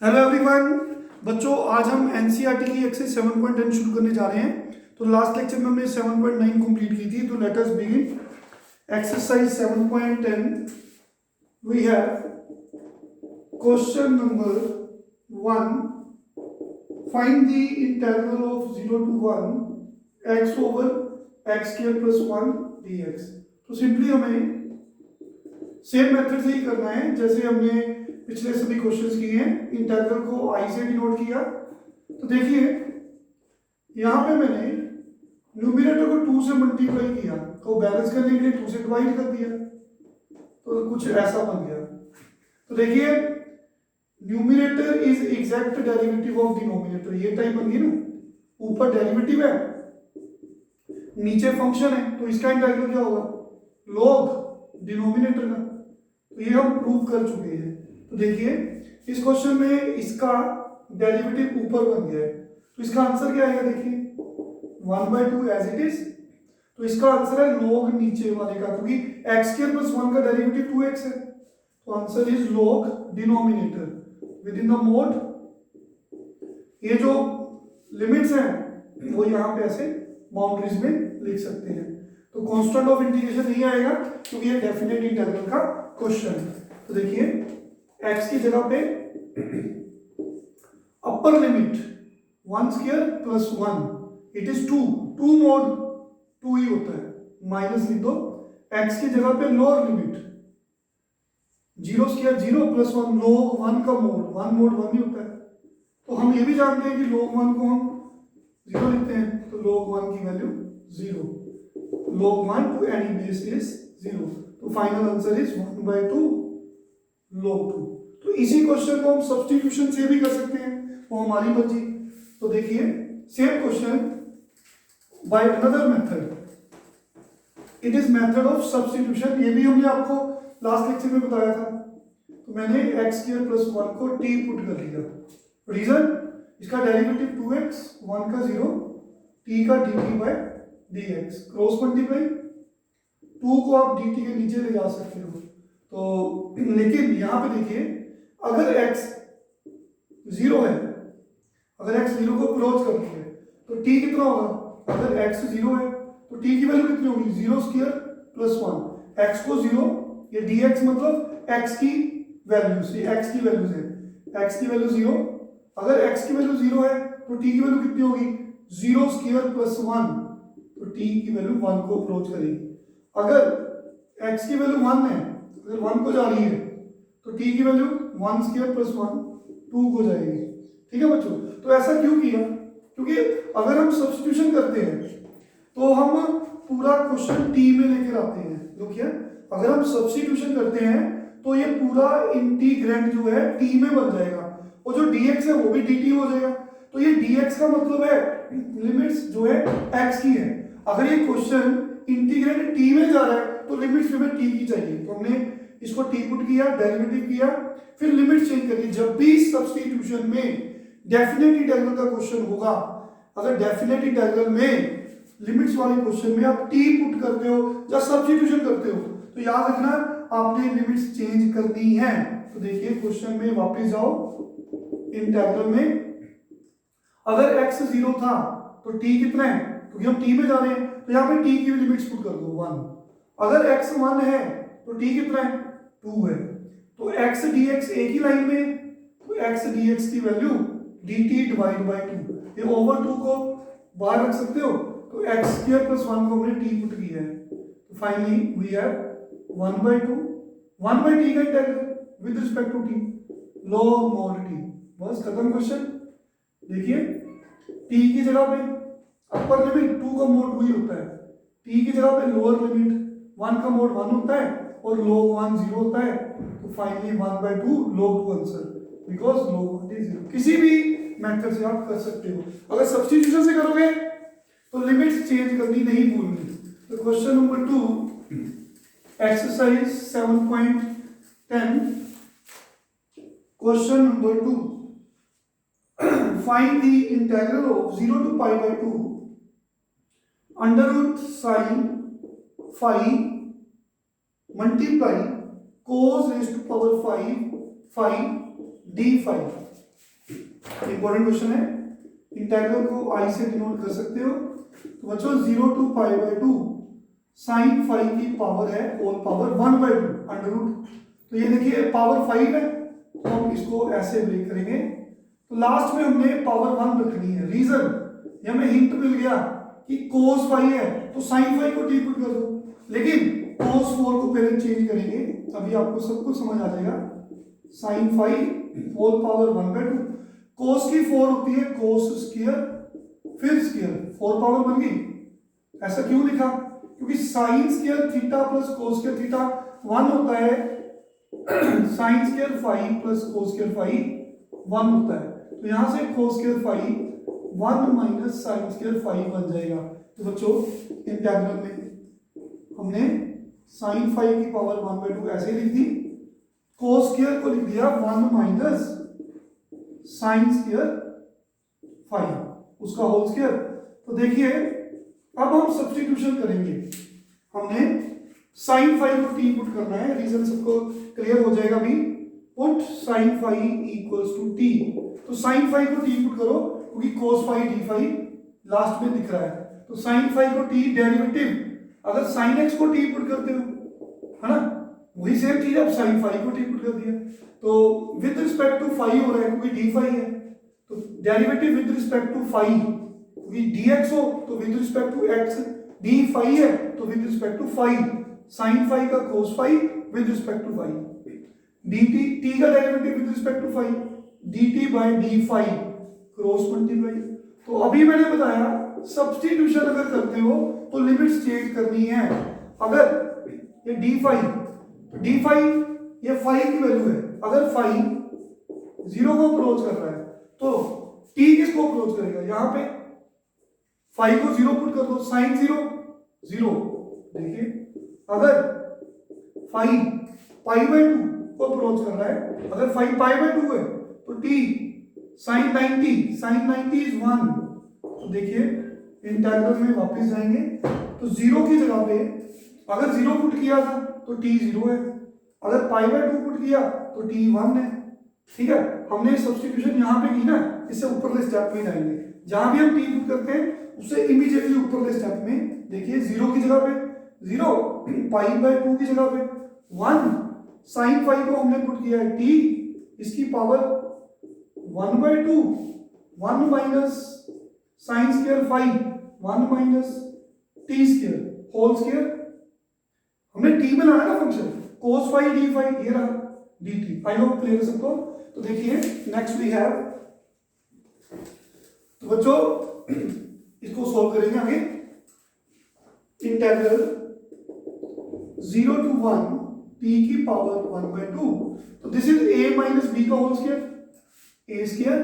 Hello everyone बच्चों, आज हम एनसीईआरटी की एक्सरसाइज 7.10 शुरू करने जा रहे हैं। तो लास्ट लेक्चर में हमने 7.9 कंप्लीट की थी। तो let us begin exercise 7.10। We have question number 1, find the integral of 0 to 1 x over x square plus 1 dx। तो सिंपली हमें सेम मेथड से ही करना है जैसे हमने पिछले सभी क्वेश्चंस किए हैं। इंटीग्रल को आई से डिनोट किया। तो देखिए यहाँ पे मैंने न्यूमरेटर को 2 से मल्टीप्लाई किया तो बैलेंस करने के लिए 2 से डिवाइड कर दिया तो कुछ ऐसा बन गया। तो देखिए numerator is exact derivative of denominator, ये टाइप बन गई ना। ऊपर डेरिवेटिव है, नीचे फंक्शन है, तो इसका इंटीग्रल क्या होगा? लॉग डिनोमिनेटर का। तो ये हम प्रूव कर चुके हैं। तो देखिए इस क्वेश्चन में इसका डेरिवेटिव ऊपर बन गया है, तो इसका आंसर क्या आएगा? देखिए 1/2 एज इट इज। तो इसका आंसर है लॉग नीचे वाले का, क्योंकि x स्क्वायर प्लस 1 का डेरिवेटिव 2x है। तो answer is log denominator with in the mode. ये जो लिमिट्स हैं वो यहाँ पे ऐसे बाउंड्रीज में लिख सकते हैं। तो कांस्टेंट ऑफ इंटीग्रेशन नहीं आएगा क्योंकि ये डेफिनेट इंटीग्रल का क्वेश्चन है। तो देखिए x की जगह पे upper limit 1 square plus 1 it is 2 mode 2 ही होता है, माइनस लिख दो। x की जगह पे lower limit 0 square 0 plus 1 log 1 का मोड 1 मोड 1 ही होता है। तो हम ये भी जानते हैं कि log 1 को हम 0 लिखते हैं, तो log 1 की value 0, log 1 to any base is 0। तो फाइनल आंसर इज 1/2 log 2। तो इसी क्वेश्चन को हम सब्स्टिट्यूशन से भी कर सकते हैं, वो हमारी मर्जी। तो देखिए same question by another method, it is method of substitution. ये भी हमने आपको लास्ट लेक्चर में बताया था। तो मैंने x स्क्वायर प्लस 1 को t पुट कर दिया। रीजन, इसका डेरिवेटिव 2x, 1 का 0, t का dt by dx, cross multiply 2 को आप dt के नीचे ले जा सकते हो। तो लेकिन यहाँ पे देखिए अगर x 0 है, अगर x 0 को अप्रोच करती है तो t कितना होगा? अगर x 0 है तो t की वैल्यू कितनी होगी? 0 स्क्वायर प्लस 1, x को 0, ये dx मतलब x की वैल्यूज, ये x की वैल्यूज है, x की वैल्यू 0। अगर x की वैल्यू 0 है तो t की वैल्यू कितनी होगी? 0 स्क्वायर प्लस 1, तो t की वैल्यू 1 को अप्रोच करेगी। अगर x की वैल्यू 1 है, अगर 1 को जा रही है तो t की वैल्यू 1 स्क्वायर प्लस 1 2 को जाएगी। ठीक है बच्चों? तो ऐसा क्यों किया? क्योंकि अगर हम सब्स्टिट्यूशन करते हैं तो हम पूरा क्वेश्चन t में लेकर आते हैं। देखिए अगर हम सब्स्टिट्यूशन करते हैं तो ये पूरा इंटीग्रेंड जो है t में बन जाएगा, और जो dx है वो भी dt हो जाएगा। तो ये dx का मतलब है लिमिट्स जो है x की है। अगर ये क्वेश्चन इंटीग्रेंड t में जा रहा है तो लिमिट्स हमें t की चाहिए। तो हमने इसको t पुट किया, डेरिवेटिव किया, फिर लिमिट चेंज करी। जब भी सब्स्टिट्यूशन में डेफिनेट इंटीग्रल का क्वेश्चन होगा, अगर डेफिनेट इंटीग्रल में लिमिट्स वाले क्वेश्चन में आप t पुट करते हो या सब्स्टिट्यूशन करते हो तो याद रखना आपने लिमिट्स चेंज करनी है। तो देखिए क्वेश्चन में वापस जाओ, इंटीग्रल में अगर x 0 था तो t कितना है? क्योंकि हम t में जा रहे हैं तो यहाँ पे t की लिमिट्स पुट कर दो 1। अगर x 1 है तो t कितना है? 2 है। तो x dx एक ही लाइन में, तो x dx की वैल्यू dt डिवाइड बाय 2, ये ओवर 2 को बाहर रख सकते हो। तो x स्क्वायर प्लस 1 को हमने t पुट किया है। तो फाइनली वी हैव 1/2 1/t का integral with respect to t, log mod t। बस खत्म क्वेश्चन। देखिए t की जगह पे अपर लिमिट 2 का मोड वही होता है, t की जगह पे लोअर लिमिट 1 का मोड 1 होता है और log 1 0 होता है। तो finally 1/2 log 2 answer, because log 1 is 0। किसी भी मेथड से आप कर सकते हो। अगर सब्स्टिट्यूशन से करोगे तो लिमिट्स चेंज करनी नहीं भूलनी। तो question number 2 exercise 7.10, question number 2, find the integral of 0 to π/2 under root sine phi multiply cos raised to power 5 phi d phi। Important question है। इंटीग्रल को आई से डिनोट कर सकते हो। तो बच्चों 0 to π/2 साइन फाई की पावर है होल पावर 1/2 अंडर रूट। तो ये देखिए पावर 5 है, तो हम इसको ऐसे ब्रेक करेंगे। तो लास्ट में हमने पावर 1 रखनी है। रीजन ये हमें हिंट मिल गया कि cos फाई है तो साइन फाई को टी पुट कर दो, लेकिन cos 4 को पहले चेंज करेंगे, अभी आपको सब कुछ समझ आ जाएगा। Sine phi whole power 1/2, cos की 4 होती है cos स्क्वायर फिर स्क्वायर, 4 पावर बन गई। ऐसा क्यों लिखा? क्योंकि sine square theta plus cos square theta 1 होता है, sine square phi plus cos square phi 1 होता है। तो यहां से cos square phi 1 minus sine square phi बन जाएगा। तो बच्चों इंटीग्रल में हमने साइन फाई की पावर 1/2 ऐसे लिख दी, cos स्क्वायर को लिख दिया 1 माइनस साइन स्क्वायर फाई उसका होल स्क्वायर। तो देखिए अब हम सब्स्टिट्यूशन करेंगे। हमने साइन फाई को टी पुट करना है, रीजन सबको क्लियर हो जाएगा अभी। Put sine phi equals to t. तो साइन फाई को टी पुट करो क्योंकि cos phi d phi last में दिख रहा है। तो साइन फाई को टी डेरिवेटिव, अगर साइन एक्स को टी पुट करते हो है ना, वही सेम चीज अब साइन फाई को टी पुट कर दिया। तो विद रिस्पेक्ट टू फाई हो रहा है क्योंकि डी फाई है, तो derivative with respect to phi, क्योंकि dx हो तो with respect to x, d phi है तो with respect to phi, sine phi का cos phi with respect to phi, dt t का derivative with respect to phi, dt by d phi cross multiply. तो अभी मैंने बताया substitution अगर करते हो तो लिमिट्स चेंज करनी है। अगर ये डी फाई, तो डी फाई ये फाई की वैल्यू है, अगर फाई 0 को अप्रोच कर रहा है तो t किसको अप्रोच करेगा? यहां पे फाई को 0 पुट कर दो, साइन 0 0। देखिए अगर फाई π/2 को अप्रोच कर रहा है, अगर फाई π/2 है तो t साइन 90, साइन 90 इज 1। तो देखिए इंटीग्रल में वापस जाएंगे तो 0 की जगह पे अगर 0 पुट किया था तो t 0 है, अगर π/2 पुट किया तो t 1 है। ठीक है, हमने सब्स्टिट्यूशन यहाँ पे की ना, इससे ऊपरले स्टेप में जाएंगे। जहां भी हम t पुट करते हैं उससे इमीडिएटली ऊपरले स्टेप में देखिए 0 की जगह पे 0, π/2 की जगह पे 1, साइन फाई को हमने पुट किया है t, इसकी power 1/2, 1 minus sine square phi 1 minus t square whole square. हमने t में लाना ना function, cos phi d phi ये रहा dt। आई होप क्लियर है सबको। तो देखिए नेक्स्ट वी हैव, तो बच्चों इसको सॉल्व करेंगे आगे। इंटीग्रल 0 to 1 t की पावर 1/2। तो this is a minus b का whole square, a square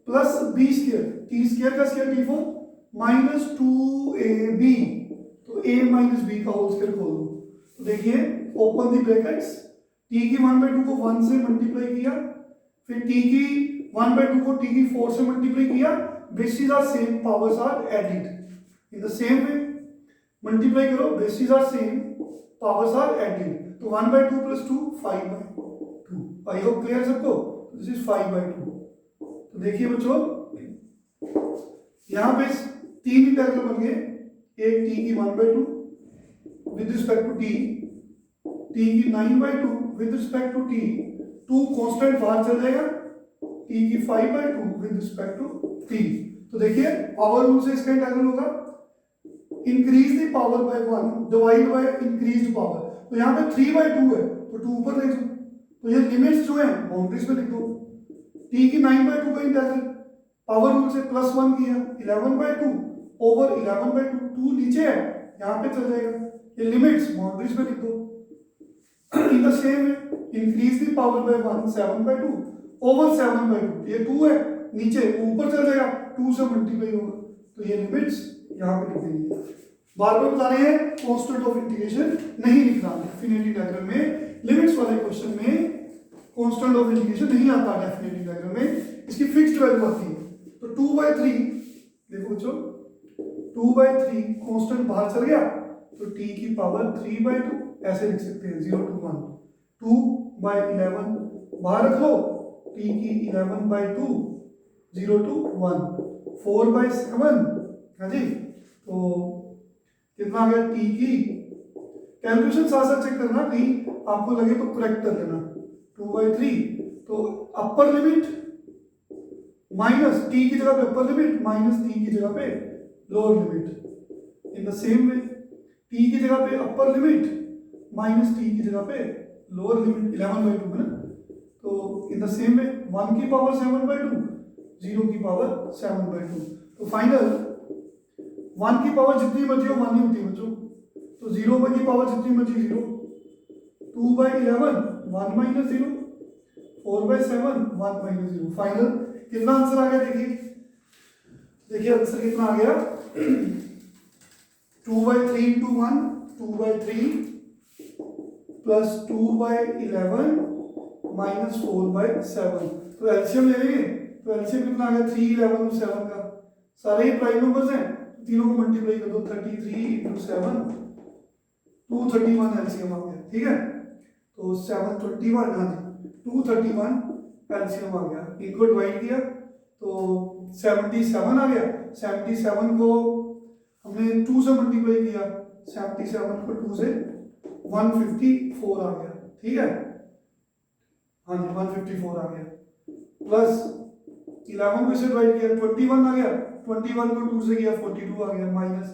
plus b square, t square का स्क्वायर t4 माइनस 2ab। तो a माइनस b का होल स्क्वायर खोल दो। तो देखिए ओपन द ब्रैकेट्स, t की 1/2 को 1 से मल्टीप्लाई किया, फिर t की 1/2 को t की 4 से मल्टीप्लाई किया, bases are same, powers are added in the same way। Multiply करो, bases are same, powers are added। तो 1/2 plus 2 5/2। आई होप क्लियर सबको। This is 5/2। तो देखिए बच्चों यहां पे 3 इंटीग्रल बन गए, एक t की 1/2 विद रिस्पेक्ट टू t की 9/2 with respect to t, 2 constant बाहर चल जाएगा, t की 5/2 विद रिस्पेक्ट टू t। तो देखिए पावर रूल से इसका इंटीग्रल होगा increase the power bye 1 divide by increased power. तो यहाँ पे 3/2 है तो 2 ऊपर ले जाओ, तो ये लिमिट्स जो है बाउंड्रीज में लिख दो। t की 9/2 का इंटीग्रल पावर रूल से +1 किया, 11/2 ओवर 11/2, 2 नीचे है यहाँ पे चल जाएगा, ये लिमिट्स बाउंड्रीज में लिख दो। In the same way increase the power bye 1 7/2 over 7/2, ये 2 है नीचे, ऊपर चल जाएगा 2 से मल्टीप्लाई होगा, तो ये लिमिट्स यहाँ पे लिख देंगे। बार बार बता रहे हैं कांस्टेंट ऑफ इंटीग्रेशन नहीं लिखना डेफिनेट इंटीग्रल में। लिमिट्स वाले क्वेश्चन में कांस्टेंट ऑफ इंटीग्रेशन नहीं आता डेफिनेट इंटीग्रल में, इसकी फिक्स्ड वैल्यू आती है। तो 2/3 देखो बच्चों 2/3 कांस्टेंट बाहर चल गया तो t की पावर 3/2 ऐसे लिख सकते हैं 0 to 1। 2/11 बाहर रख लो, t की 11/2 0 to 1, 4/7, हाँ जी। तो कितना आ गया, टी की कैलकुलेशन साथ साथ चेक करना, कहीं आपको लगे तो करेक्ट कर लेना। 2/3, तो अपर लिमिट माइनस टी की जगह पे अपर लिमिट, माइनस टी की जगह पे lower limit. In the same way T की जगह पे अपर लिमिट, माइनस टी की जगह पे लोअर लिमिट 11/2 है ना। तो इन द सेम वे 1 की पावर 7/2, 0 की पावर 7/2। तो फाइनल 1 की पावर जितनी मर्जी हो 1 ही होती है बच्चों, तो 0 की पावर जितनी मर्जी 0, 2/11 1 - 0, 4/7 1 - 0। फाइनल कितना आंसर आ गया, देखिए आंसर कितना आ गया, 2/3 into 1, 2/3 प्लस 2/11 माइनस 4/7। तो एलसीएम ले लेंगे, तो एलसीएम कितना आ गया, 3, 11 और 7 का, सारे ही प्राइम नंबर्स हैं, तीनों को मल्टीप्लाई कर दो, 33 into 7, 231 एलसीएम आ गया, ठीक है। तो 721, हाँ जी 231 एलसीएम आ गया। इनको डिवाइड किया तो 77 आ गया, 77 को हमने 2 से मल्टीप्लाई किया, 77 को 2 से 154 आ गया, ठीक है, हाँ जी 154 आ गया, प्लस 11 को इसे डिवाइड किया 21 आ गया, 21 को 2 से किया 42 आ गया, माइनस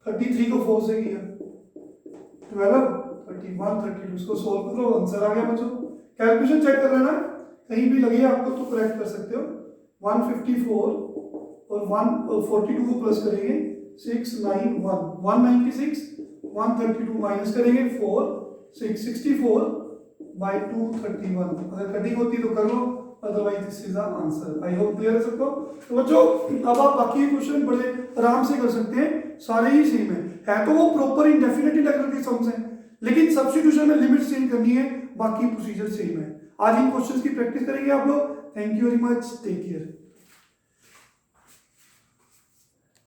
33 को 4 से किया 12, 31, 32, इसको सोल्व करो, आंसर आ गया बच्चों। कैलकुलेशन चेक कर लेना, कहीं भी लगे आपको तो करेक्ट कर सकते हो। 154 और 142 को प्लस करेंगे 691, 196, 132 माइनस करेंगे 4, 664/231। अगर कटिंग होती तो कर लो, otherwise this is the answer. I hope clear है सबको। तो बच्चों अब आप बाकी क्वेश्चन बड़े आराम से कर सकते हैं, सारे ही सेम है तो वो प्रॉपर इंडेफिनिट इंटीग्रल के सम्स हैं, लेकिन सब्स्टिट्यूशन में लिमिट चेंज करनी है, बाकी प्रोसीजर सेम है। आज इन क्वेश्चंस की प्रैक्टिस करेंगे आप लोग। Thank you very much, take care.